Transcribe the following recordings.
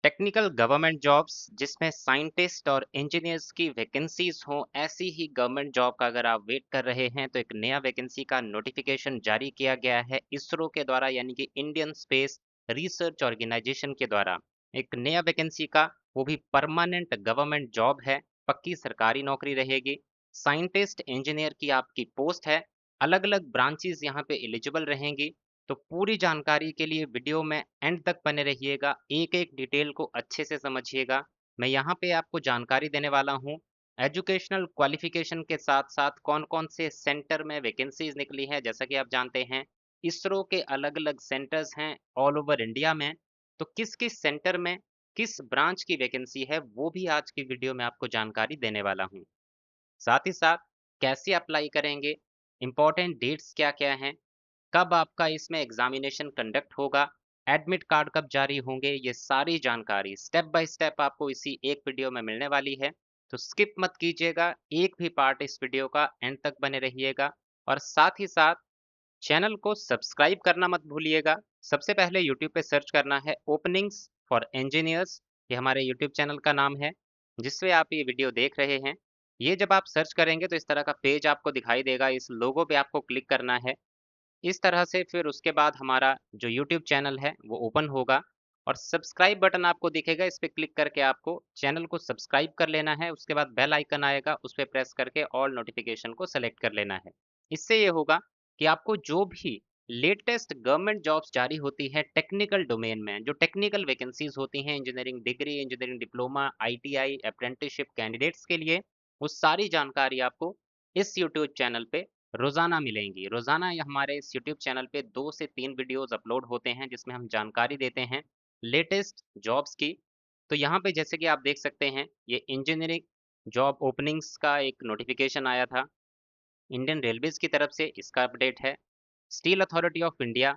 Technical government jobs जिसमें scientist और engineers की वैकेंसीज हों, ऐसी ही गवर्नमेंट जॉब का अगर आप वेट कर रहे हैं तो एक नया वैकेंसी का नोटिफिकेशन जारी किया गया है इसरो के द्वारा, यानी कि इंडियन स्पेस रिसर्च ऑर्गेनाइजेशन के द्वारा। एक नया वैकेंसी का, वो भी परमानेंट गवर्नमेंट जॉब है, पक्की सरकारी नौकरी रहेगी। साइंटिस्ट इंजीनियर की आपकी पोस्ट है। अलग अलग ब्रांचेस यहाँ पे एलिजिबल रहेंगी। तो पूरी जानकारी के लिए वीडियो में एंड तक बने रहिएगा, एक एक डिटेल को अच्छे से समझिएगा। मैं यहाँ पे आपको जानकारी देने वाला हूँ एजुकेशनल क्वालिफिकेशन के साथ साथ कौन कौन से सेंटर में वैकेंसीज निकली है। जैसा कि आप जानते हैं इसरो के अलग अलग सेंटर्स हैं ऑल ओवर इंडिया में, तो किस किस सेंटर में किस ब्रांच की वैकेंसी है वो भी आज की वीडियो में आपको जानकारी देने वाला हूँ। साथ ही साथ कैसे अप्लाई करेंगे, इंपॉर्टेंट डेट्स क्या क्या हैं, कब आपका इसमें एग्जामिनेशन कंडक्ट होगा, एडमिट कार्ड कब जारी होंगे, ये सारी जानकारी स्टेप बाय स्टेप आपको इसी एक वीडियो में मिलने वाली है। तो स्किप मत कीजिएगा, एक भी पार्ट इस वीडियो का एंड तक बने रहिएगा। और साथ ही साथ चैनल को सब्सक्राइब करना मत भूलिएगा। सबसे पहले यूट्यूब पे सर्च करना है ओपनिंग्स फॉर इंजीनियर्स, ये हमारे यूट्यूब चैनल का नाम है जिससे आप ये वीडियो देख रहे हैं। ये जब आप सर्च करेंगे तो इस तरह का पेज आपको दिखाई देगा, इस लोगो पे आपको क्लिक करना है। इस तरह से फिर उसके बाद हमारा जो यूट्यूब चैनल है वो ओपन होगा और सब्सक्राइब बटन आपको दिखेगा, इस पर क्लिक करके आपको चैनल को सब्सक्राइब कर लेना है। उसके बाद बेल आइकन आएगा, उस पर प्रेस करके ऑल नोटिफिकेशन को सेलेक्ट कर लेना है। इससे ये होगा कि आपको जो भी लेटेस्ट गवर्नमेंट जॉब्स जारी होती है टेक्निकल डोमेन में, जो टेक्निकल वैकेंसीज होती हैं engineering degree, engineering diploma, ITI, apprenticeship candidates के लिए, वो सारी जानकारी आपको इस यूट्यूब चैनल पे रोज़ाना मिलेंगी। रोज़ाना ये हमारे इस यूट्यूब चैनल पे 2 से 3 वीडियोज़ अपलोड होते हैं जिसमें हम जानकारी देते हैं लेटेस्ट जॉब्स की। तो यहाँ पे जैसे कि आप देख सकते हैं ये इंजीनियरिंग जॉब ओपनिंग्स का एक नोटिफिकेशन आया था इंडियन रेलवेज की तरफ से, इसका अपडेट है। Steel authority of India,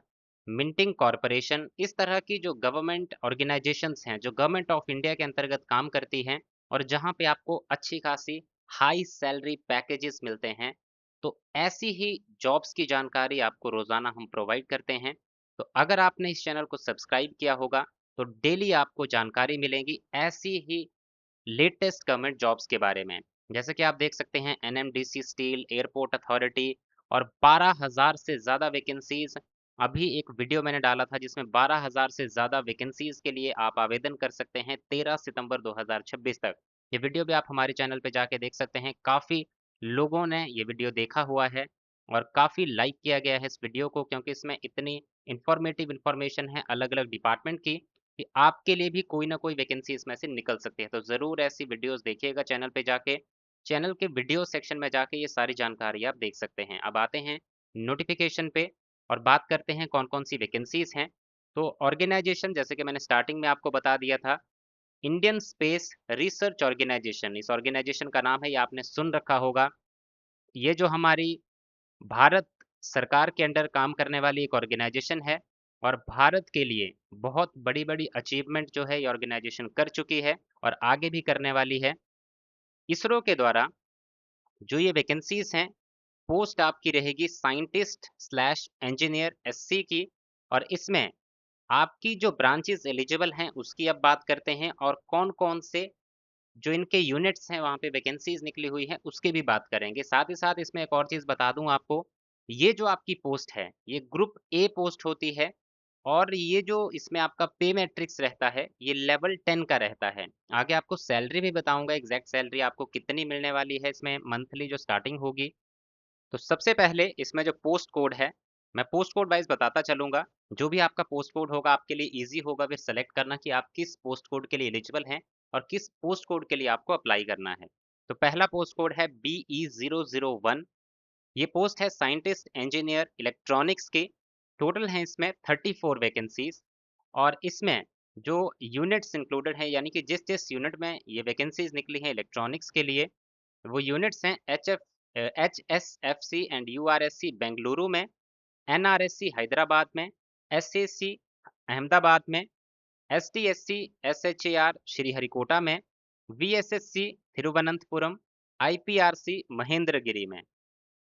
minting corporation, इस तरह की जो गवर्नमेंट ऑर्गेनाइजेशंस हैं जो गवर्नमेंट ऑफ इंडिया के अंतर्गत काम करती हैं और जहाँ पे आपको अच्छी खासी हाई सैलरी पैकेजेस मिलते हैं, तो ऐसी ही जॉब्स की जानकारी आपको रोजाना हम प्रोवाइड करते हैं। तो अगर आपने इस चैनल को सब्सक्राइब किया होगा तो डेली आपको जानकारी मिलेगी ऐसी ही लेटेस्ट गवर्नमेंट जॉब्स के बारे में। जैसे कि आप देख सकते हैं एनएमडीसी स्टील, एयरपोर्ट अथॉरिटी, और 12,000 से ज़्यादा वैकेंसीज। अभी एक वीडियो मैंने डाला था जिसमें 12,000 से ज़्यादा वैकेंसीज के लिए आप आवेदन कर सकते हैं 13 सितंबर 2026 तक। ये वीडियो भी आप हमारे चैनल पे जाके देख सकते हैं। काफ़ी लोगों ने ये वीडियो देखा हुआ है और काफ़ी लाइक किया गया है इस वीडियो को, क्योंकि इसमें इतनी इंफॉर्मेटिव इंफॉर्मेशन है अलग अलग डिपार्टमेंट की कि आपके लिए भी कोई ना कोई वैकेंसी इसमें से निकल सकती है। तो ज़रूर ऐसी वीडियोस देखिएगा चैनल पे जाके, चैनल के वीडियो सेक्शन में जाके ये सारी जानकारी आप देख सकते हैं। अब आते हैं नोटिफिकेशन पे और बात करते हैं कौन कौन सी वैकेंसीज हैं। तो ऑर्गेनाइजेशन जैसे कि मैंने स्टार्टिंग में आपको बता दिया था, इंडियन स्पेस रिसर्च ऑर्गेनाइजेशन, इस ऑर्गेनाइजेशन का नाम है, ये आपने सुन रखा होगा। ये जो हमारी भारत सरकार के अंडर काम करने वाली एक ऑर्गेनाइजेशन है और भारत के लिए बहुत बड़ी बड़ी अचीवमेंट जो है ये ऑर्गेनाइजेशन कर चुकी है और आगे भी करने वाली है। इसरो के द्वारा जो ये वैकेंसीज हैं, पोस्ट आपकी रहेगी साइंटिस्ट स्लैश इंजीनियर एससी की। और इसमें आपकी जो ब्रांचेस एलिजिबल हैं उसकी अब बात करते हैं और कौन कौन से जो इनके यूनिट्स हैं वहाँ पे वैकेंसीज निकली हुई है उसकी भी बात करेंगे। साथ ही साथ इसमें एक और चीज़ बता दूं आपको, ये जो आपकी पोस्ट है ये ग्रुप ए पोस्ट होती है और ये जो इसमें आपका पे मैट्रिक्स रहता है ये लेवल 10 का रहता है। आगे आपको सैलरी भी बताऊंगा, एग्जैक्ट सैलरी आपको कितनी मिलने वाली है इसमें मंथली जो स्टार्टिंग होगी। तो सबसे पहले इसमें जो पोस्ट कोड है, मैं पोस्ट कोड वाइज बताता चलूंगा। जो भी आपका पोस्ट कोड होगा आपके लिए इजी होगा फिर सेलेक्ट करना कि आप किस पोस्ट कोड के लिए एलिजिबल हैं और किस पोस्ट कोड के लिए आपको अप्लाई करना है। तो पहला पोस्ट कोड है BE001। ये पोस्ट है साइंटिस्ट इंजीनियर इलेक्ट्रॉनिक्स की। टोटल है इसमें 34 वैकेंसीज और इसमें जो यूनिट्स इंक्लूडेड हैं, यानी कि जिस जिस यूनिट में ये वैकेंसीज निकली हैं इलेक्ट्रॉनिक्स के लिए, वो यूनिट्स हैं HSFC एंड URSC बेंगलुरु में, NRSC हैदराबाद में, SAC अहमदाबाद में, STSC SHAR श्रीहरिकोटा में, VSSC तिरुवनंतपुरम, IPRC महेंद्रगिरी में।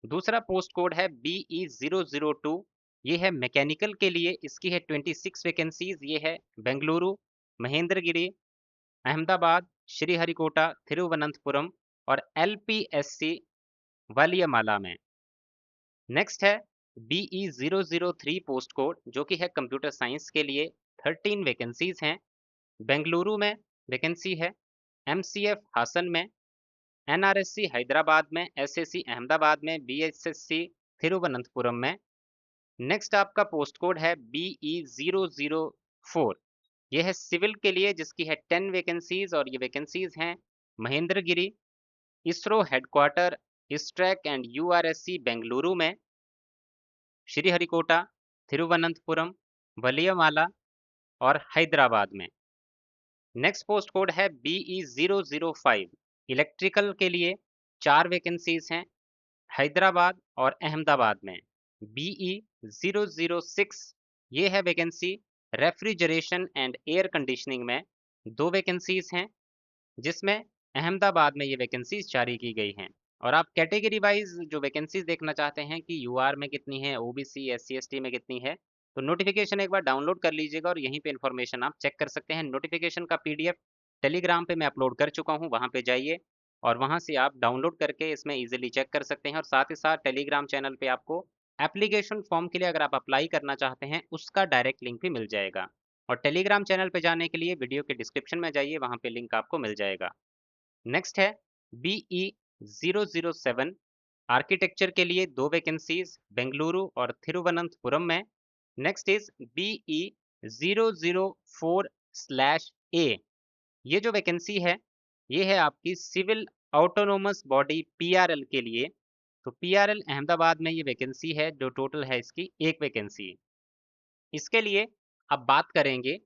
दूसरा पोस्ट कोड है BE002। ये है मैकेनिकल के लिए, इसकी है 26 वैकेंसीज, ये है बेंगलुरु। महेंद्रगिरी, अहमदाबाद, श्रीहरिकोटा, थिरुवनंतपुरम और LPSC वालियामाला में। नेक्स्ट है BE003 पोस्ट कोड, जो कि है कंप्यूटर साइंस के लिए। 13 वैकेंसीज हैं। बेंगलुरु में वैकेंसी है, MCF हासन में, NRSC हैदराबाद में, SSC अहमदाबाद में, BSSC थिरुवनंतपुरम में। नेक्स्ट आपका पोस्ट कोड है BE004, ये है सिविल के लिए, जिसकी है 10 वैकेंसीज और ये वैकेंसीज हैं Mahendragiri, ISRO headquarter, ISTRAC and URSC Bengaluru में, श्रीहरिकोटा, थिरुवनंतपुरम, वलियामाला और हैदराबाद में। नेक्स्ट पोस्ट कोड है BE005, इलेक्ट्रिकल के लिए 4 वैकेंसीज हैं हैदराबाद और अहमदाबाद में। BE006, ये है vacancy refrigeration and air conditioning में, 2 वैकेंसीज हैं, जिसमें अहमदाबाद में ये वैकेंसीज जारी की गई हैं। और आप कैटेगरी वाइज जो वैकेंसीज देखना चाहते हैं कि UR में कितनी है, OBC SC ST में कितनी है, तो नोटिफिकेशन एक बार डाउनलोड कर लीजिएगा और यहीं पे इन्फॉर्मेशन आप चेक कर सकते हैं। नोटिफिकेशन का PDF टेलीग्राम पे मैं अपलोड कर चुका हूँ, वहाँ पे जाइए और वहाँ से आप डाउनलोड करके इसमें इजीली चेक कर सकते हैं। और साथ ही साथ टेलीग्राम चैनल पे आपको एप्लीकेशन फॉर्म के लिए अगर आप अप्लाई करना चाहते हैं उसका डायरेक्ट लिंक भी मिल जाएगा। और टेलीग्राम चैनल पे जाने के लिए वीडियो के डिस्क्रिप्शन में जाइए, वहाँ पे लिंक आपको मिल जाएगा। नेक्स्ट है BE007, आर्किटेक्चर के लिए 2 वैकेंसीज बेंगलुरु और थिरुवनंतपुरम में। नेक्स्ट इज BE004/A, ये जो वैकेंसी है ये है आपकी सिविल ऑटोनोमस बॉडी PRL के लिए। तो PRL अहमदाबाद में ये वैकेंसी है, जो टोटल है इसकी 1 वैकेंसी। इसके लिए अब बात करेंगे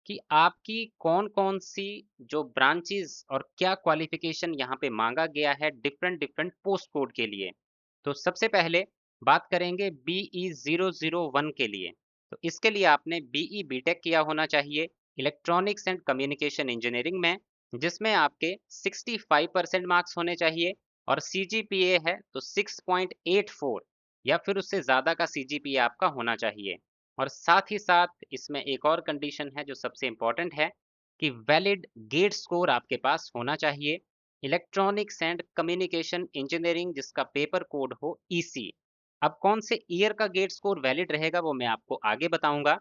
कि आपकी कौन कौन सी जो ब्रांचेस और क्या क्वालिफिकेशन यहाँ पे मांगा गया है डिफरेंट डिफरेंट पोस्ट कोड के लिए। तो सबसे पहले बात करेंगे BE001 के लिए। तो इसके लिए आपने BE BTech किया होना चाहिए इलेक्ट्रॉनिक्स एंड कम्युनिकेशन इंजीनियरिंग में, जिसमें आपके 65% मार्क्स होने चाहिए और CGPA है तो 6.84 या फिर उससे ज़्यादा का CGPA आपका होना चाहिए। और साथ ही साथ इसमें एक और कंडीशन है जो सबसे इम्पॉर्टेंट है कि वैलिड गेट स्कोर आपके पास होना चाहिए इलेक्ट्रॉनिक्स एंड कम्युनिकेशन इंजीनियरिंग, जिसका पेपर कोड हो EC। अब कौन से ईयर का गेट स्कोर वैलिड रहेगा वो मैं आपको आगे बताऊंगा।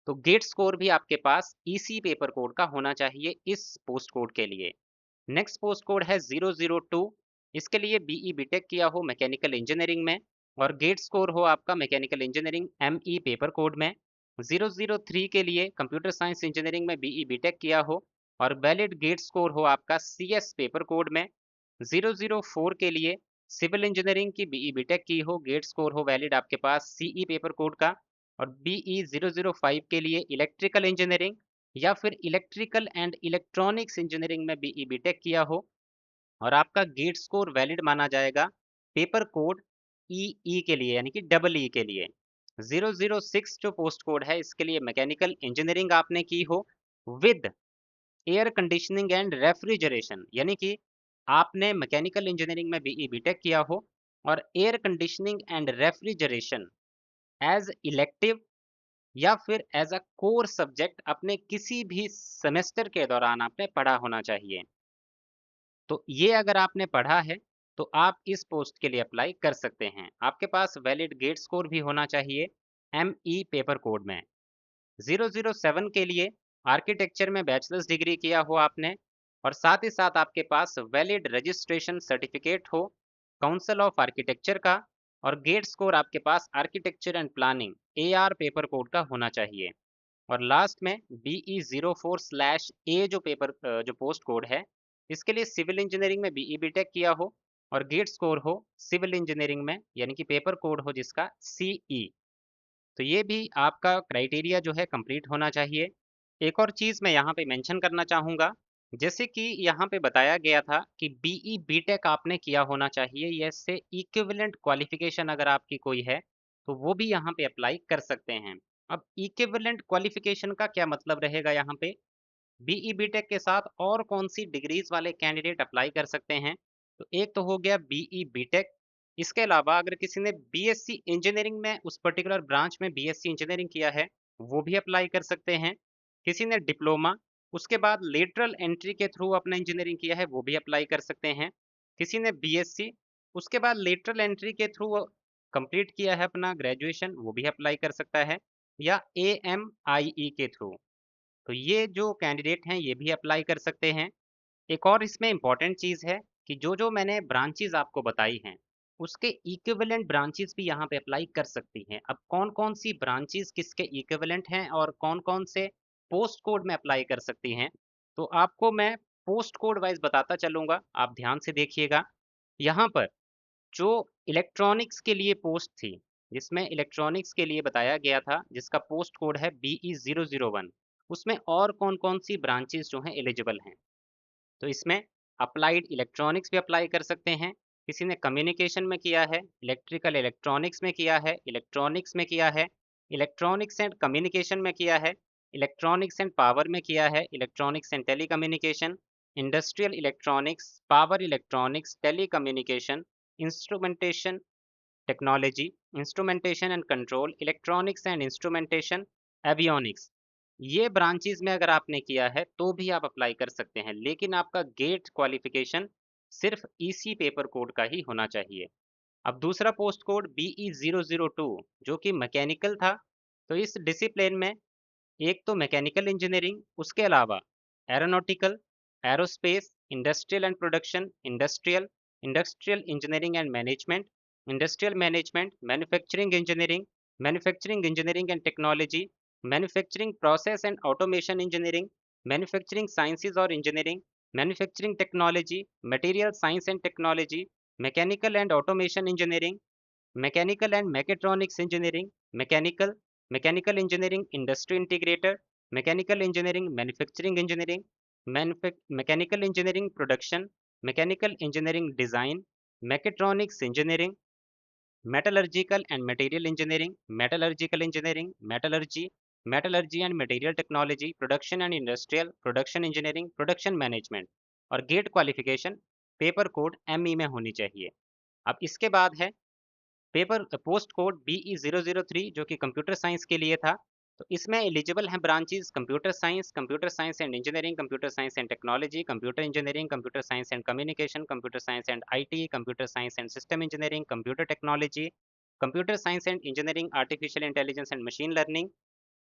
तो गेट स्कोर भी आपके पास EC पेपर कोड का होना चाहिए इस पोस्ट कोड के लिए। नेक्स्ट पोस्ट कोड है 002, इसके लिए BE BTech किया हो मैकेनिकल इंजीनियरिंग में और गेट स्कोर हो आपका mechanical engineering ME paper code में। 003 के लिए कंप्यूटर साइंस इंजीनियरिंग में BE BTech किया हो और वैलिड गेट स्कोर हो आपका CS पेपर कोड में। 004 के लिए सिविल इंजीनियरिंग की BE BTech की हो, गेट स्कोर हो वैलिड आपके पास CE पेपर कोड का। और BE005 के लिए इलेक्ट्रिकल इंजीनियरिंग या फिर इलेक्ट्रिकल एंड इलेक्ट्रॉनिक्स इंजीनियरिंग में BE BTech किया हो और आपका गेट स्कोर वैलिड माना जाएगा पेपर कोड EE के लिए, यानी कि EE के लिए। 006 जो पोस्ट कोड है इसके लिए मैकेनिकल इंजीनियरिंग आपने की हो with air conditioning and refrigeration, यानी कि आपने मैकेनिकल इंजीनियरिंग में BE BTech किया हो और air conditioning and refrigeration as elective या फिर एज अ कोर सब्जेक्ट अपने किसी भी सेमेस्टर के दौरान आपने पढ़ा होना चाहिए। तो ये अगर आपने पढ़ा है तो आप इस पोस्ट के लिए अप्लाई कर सकते हैं। आपके पास वैलिड गेट स्कोर भी होना चाहिए ME पेपर कोड में। 007 के लिए आर्किटेक्चर में बैचलर्स डिग्री किया हो आपने और साथ ही साथ आपके पास वैलिड रजिस्ट्रेशन सर्टिफिकेट हो काउंसिल ऑफ आर्किटेक्चर का और गेट स्कोर आपके पास architecture and planning AR paper code का होना चाहिए। और लास्ट में BE04/A जो जो पोस्ट कोड है इसके लिए सिविल इंजीनियरिंग में BE BTech किया हो और गेट स्कोर हो सिविल इंजीनियरिंग में, यानी कि पेपर कोड हो जिसका CE। तो ये भी आपका क्राइटेरिया जो है कंप्लीट होना चाहिए। एक और चीज़ मैं यहाँ पे मेंशन करना चाहूँगा, जैसे कि यहाँ पे बताया गया था कि BE BTech आपने किया होना चाहिए, या इससे इक्विवेलेंट क्वालिफिकेशन अगर आपकी कोई है तो वो भी यहाँ पे अप्लाई कर सकते हैं। अब इक्विवेलेंट क्वालिफिकेशन का क्या मतलब रहेगा यहाँ पे, BE BTech के साथ और कौन सी डिग्रीज वाले कैंडिडेट अप्लाई कर सकते हैं। तो एक तो हो गया BE BTech, इसके अलावा अगर किसी ने BSc इंजीनियरिंग में उस पर्टिकुलर ब्रांच में BSc इंजीनियरिंग किया है वो भी अप्लाई कर सकते हैं। किसी ने डिप्लोमा उसके बाद लेटरल एंट्री के थ्रू अपना इंजीनियरिंग किया है वो भी अप्लाई कर सकते हैं। किसी ने बीएससी, उसके बाद लेटरल एंट्री के थ्रू कंप्लीट किया है अपना ग्रेजुएशन, वो भी अप्लाई कर सकता है, या एएमआईई के थ्रू। तो ये जो कैंडिडेट हैं ये भी अप्लाई कर सकते हैं। एक और इसमें इम्पॉर्टेंट चीज़ है कि जो मैंने ब्रांचेज़ आपको बताई हैं, उसके इक्विवेलेंट ब्रांचेज़ भी यहाँ पे अप्लाई कर सकती हैं। अब कौन-कौन सी ब्रांचेज़ किसके इक्विवेलेंट हैं और कौन-कौन से पोस्ट कोड में अप्लाई कर सकती हैं, तो आपको मैं पोस्ट कोड वाइज़ बताता चलूँगा, आप ध्यान से देखिएगा। यहाँ पर जो इलेक्ट्रॉनिक्स के लिए पोस्ट थी, जिसमें इलेक्ट्रॉनिक्स के लिए बताया गया था, जिसका पोस्ट कोड है BE001, उसमें और कौन-कौन सी ब्रांचेज़ जो हैं एलिजिबल हैं। तो इसमें अप्लाइड इलेक्ट्रॉनिक्स भी अप्लाई कर सकते हैं, किसी ने कम्युनिकेशन में किया है, इलेक्ट्रिकल इलेक्ट्रॉनिक्स में किया है, इलेक्ट्रॉनिक्स में किया है, इलेक्ट्रॉनिक्स एंड कम्युनिकेशन में किया है, इलेक्ट्रॉनिक्स एंड पावर में किया है, electronics and telecommunication, industrial electronics, power electronics, telecommunication, instrumentation technology, instrumentation and control, electronics and instrumentation, avionics. ये ब्रांचेस में अगर आपने किया है तो भी आप अप्लाई कर सकते हैं, लेकिन आपका गेट क्वालिफिकेशन सिर्फ इसी पेपर कोड का ही होना चाहिए। अब दूसरा पोस्ट कोड BE002 जो कि मैकेनिकल था, तो इस डिसिप्लिन में एक तो मैकेनिकल इंजीनियरिंग, उसके अलावा aeronautical, aerospace, industrial and production, industrial, industrial engineering and management, industrial management, manufacturing engineering and technology, manufacturing process and automation engineering, manufacturing sciences और engineering, manufacturing technology, material science and technology, mechanical and automation engineering, mechanical and mechatronics engineering, mechanical, mechanical engineering industry integrator, mechanical engineering manufacturing engineering, mechanical engineering production, mechanical engineering design, mechatronics engineering, metallurgical and material engineering, metallurgical engineering, metallurgy, metallurgy and material technology, production and industrial, production engineering, production management, और GATE qualification paper code ME में होनी चाहिए। अब इसके बाद है paper post code BE003 जो कि कंप्यूटर साइंस के लिए था। तो इसमें एलिजिबल हैं branches computer science and engineering, computer science and technology, computer engineering, computer science and communication, computer science and IT, computer science and system engineering, computer technology, computer science and engineering artificial intelligence and machine learning,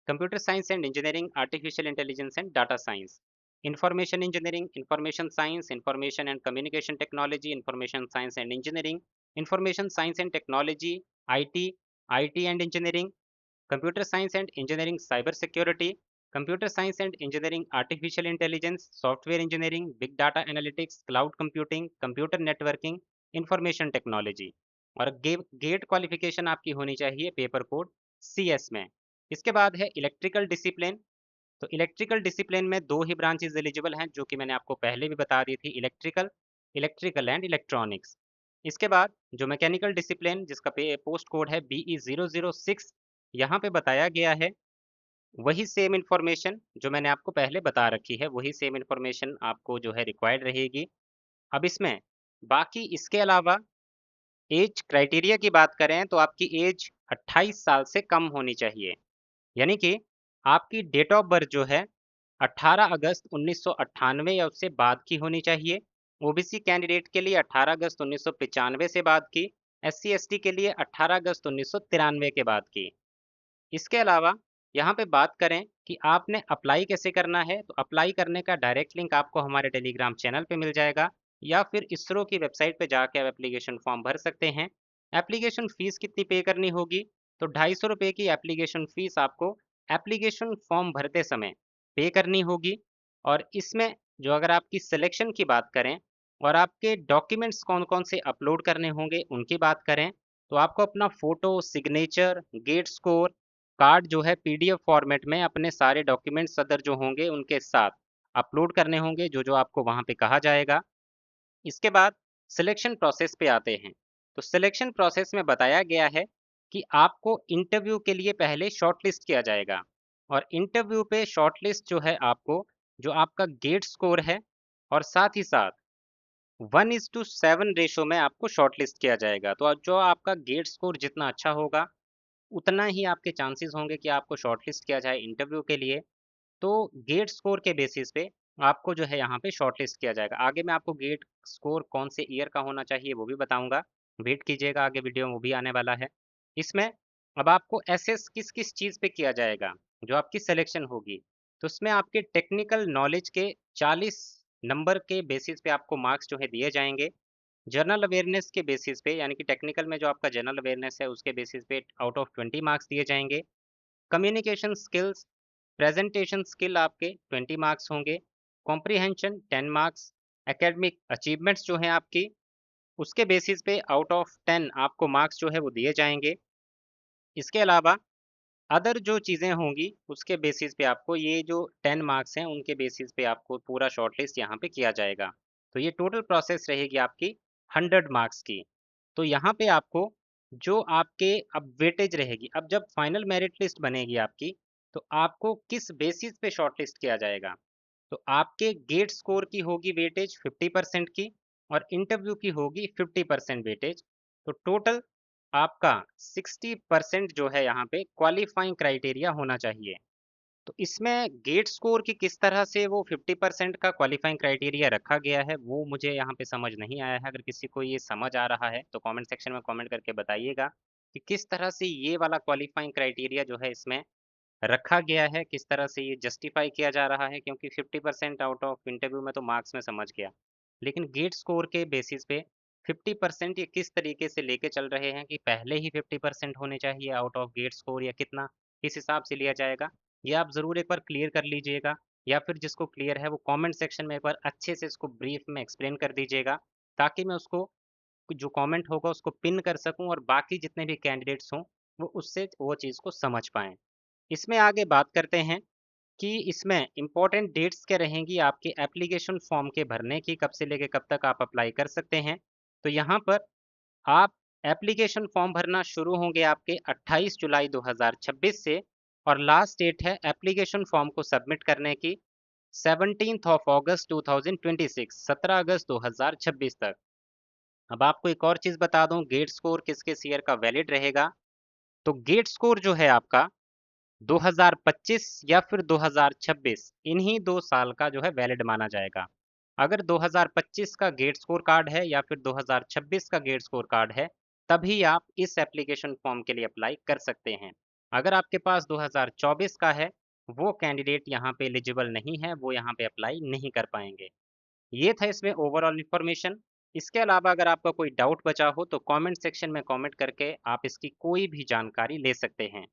computer science and engineering artificial intelligence and data science, information engineering, information science, information and communication technology, information science and engineering, information science and technology, IT, IT and engineering, computer science and engineering cyber security, computer science and engineering artificial intelligence, software engineering, big data analytics, cloud computing, computer networking, information technology, और GATE qualification आपकी होनी चाहिए paper code CS में। इसके बाद है electrical discipline. तो electrical discipline में दो ही ब्रांचेज एलिजिबल हैं जो कि मैंने आपको पहले भी बता दी थी, इलेक्ट्रिकल, इलेक्ट्रिकल एंड इलेक्ट्रॉनिक्स। इसके बाद जो मैकेनिकल डिसिप्लिन जिसका पोस्ट कोड है BE006, यहाँ पे बताया गया है वही सेम इंफॉर्मेशन जो मैंने आपको पहले बता रखी है, वही सेम इंफॉर्मेशन आपको जो है रिक्वायर्ड रहेगी। अब इसमें बाकी इसके अलावा एज क्राइटेरिया की बात करें तो आपकी एज 28 साल से कम होनी चाहिए, यानी कि आपकी डेट ऑफ बर्थ जो है 18 अगस्त 1998 या उससे बाद की होनी चाहिए। ओबीसी कैंडिडेट के लिए 18 अगस्त 1995 से बाद की, SC ST के लिए 18 अगस्त 1993 के बाद की। इसके अलावा यहाँ पे बात करें कि आपने अप्लाई कैसे करना है, तो अप्लाई करने का डायरेक्ट लिंक आपको हमारे टेलीग्राम चैनल पे मिल जाएगा, या फिर इसरो की वेबसाइट पे जाके आप एप्लीकेशन फॉर्म भर सकते हैं। एप्लीकेशन फ़ीस कितनी पे करनी होगी, तो 250 रुपये की एप्लीकेशन फ़ीस आपको एप्लीकेशन फॉर्म भरते समय पे करनी होगी। और इसमें जो अगर आपकी सिलेक्शन की बात करें और आपके डॉक्यूमेंट्स कौन-कौन से अपलोड करने होंगे उनकी बात करें, तो आपको अपना photo, signature, GATE score, card जो है PDF फॉर्मेट में अपने सारे डॉक्यूमेंट्स सदर जो होंगे उनके साथ अपलोड करने होंगे, जो आपको वहाँ पे कहा जाएगा। इसके बाद सिलेक्शन प्रोसेस पे आते हैं। तो सिलेक्शन प्रोसेस में बताया गया है कि आपको इंटरव्यू के लिए पहले शॉर्टलिस्ट किया जाएगा, और इंटरव्यू पे शॉर्टलिस्ट जो है आपको जो आपका गेट स्कोर है और साथ ही साथ 1:7 रेशो में आपको शॉर्टलिस्ट किया जाएगा। तो जो आपका गेट स्कोर जितना अच्छा होगा उतना ही आपके चांसेस होंगे कि आपको शॉर्टलिस्ट किया जाए इंटरव्यू के लिए। तो गेट स्कोर के बेसिस पे आपको जो है यहाँ पे शॉर्टलिस्ट किया जाएगा। आगे मैं आपको गेट स्कोर कौन से ईयर का होना चाहिए वो भी बताऊंगा, वेट कीजिएगा, आगे वीडियो में वो भी आने वाला है। इसमें अब आपको एसेस किस किस चीज़ पे किया जाएगा जो आपकी सिलेक्शन होगी, तो उसमें आपके टेक्निकल नॉलेज के 40 नंबर के बेसिस पे आपको मार्क्स जो है दिए जाएंगे। जनरल अवेयरनेस के बेसिस पे, यानी कि टेक्निकल में जो आपका जनरल अवेयरनेस है उसके बेसिस पे आउट ऑफ 20 मार्क्स दिए जाएंगे। कम्युनिकेशन स्किल्स, प्रेजेंटेशन स्किल आपके 20 मार्क्स होंगे। Comprehension 10 marks. एकेडमिक अचीवमेंट्स जो हैं आपकी, उसके बेसिस पे आउट ऑफ 10 आपको मार्क्स जो है वो दिए जाएंगे। इसके अलावा अदर जो चीज़ें होंगी उसके बेसिस पे आपको ये जो 10 मार्क्स हैं उनके बेसिस पे आपको पूरा शॉर्टलिस्ट यहाँ पे किया जाएगा। तो ये टोटल प्रोसेस रहेगी आपकी 100 मार्क्स की। तो यहाँ पे आपको जो आपके अब वेटेज रहेगी, अब जब फाइनल मेरिट लिस्ट बनेगी आपकी, तो आपको किस बेसिस पे शॉर्टलिस्ट किया जाएगा, तो आपके गेट स्कोर की होगी वेटेज 50% की और इंटरव्यू की होगी 50% वेटेज। तो टोटल आपका 60% जो है यहाँ पे क्वालिफाइंग क्राइटेरिया होना चाहिए। तो इसमें गेट स्कोर की किस तरह से वो 50% का क्वालिफाइंग क्राइटेरिया रखा गया है वो मुझे यहाँ पे समझ नहीं आया है। अगर किसी को ये समझ आ रहा है तो कमेंट सेक्शन में कमेंट करके बताइएगा कि किस तरह से ये वाला क्वालिफाइंग क्राइटेरिया जो है इसमें रखा गया है, किस तरह से ये जस्टिफाई किया जा रहा है। क्योंकि 50% आउट ऑफ इंटरव्यू में तो मार्क्स में समझ गया, लेकिन गेट स्कोर के बेसिस पे 50% ये किस तरीके से लेके चल रहे हैं कि पहले ही 50% होने चाहिए आउट ऑफ गेट स्कोर, या कितना किस हिसाब से लिया जाएगा, ये आप ज़रूर एक बार क्लियर कर लीजिएगा। या फिर जिसको क्लियर है वो कमेंट सेक्शन में एक बार अच्छे से इसको ब्रीफ में एक्सप्लेन कर दीजिएगा, ताकि मैं उसको जो कमेंट होगा उसको पिन कर सकूं और बाकी जितने भी कैंडिडेट्स हों वो उससे वो चीज़ को समझ पाएँ। इसमें आगे बात करते हैं कि इसमें इम्पोर्टेंट डेट्स क्या रहेंगी आपके एप्लीकेशन फॉर्म के भरने की, कब से लेके कब तक आप अप्लाई कर सकते हैं। तो यहाँ पर आप एप्लीकेशन फॉर्म भरना शुरू होंगे आपके 28 जुलाई 2026 से, और लास्ट डेट है एप्लीकेशन फॉर्म को सबमिट करने की 17 ऑफ अगस्त 2026, 17 अगस्त 2026 तक। अब आपको एक और चीज़ बता दूं, गेट स्कोर किस किस ईयर का वैलिड रहेगा। तो गेट स्कोर जो है आपका 2025 या फिर 2026, इन्हीं 2 साल का जो है वैलिड माना जाएगा। अगर 2025 का गेट स्कोर कार्ड है या फिर 2026 का गेट स्कोर कार्ड है, तभी आप इस एप्लीकेशन फॉर्म के लिए अप्लाई कर सकते हैं। अगर आपके पास 2024 का है, वो कैंडिडेट यहाँ पे एलिजिबल नहीं है, वो यहाँ पे अप्लाई नहीं कर पाएंगे। ये था इसमें ओवरऑल इन्फॉर्मेशन। इसके अलावा अगर आपका कोई डाउट बचा हो तो कमेंट सेक्शन में कमेंट करके आप इसकी कोई भी जानकारी ले सकते हैं।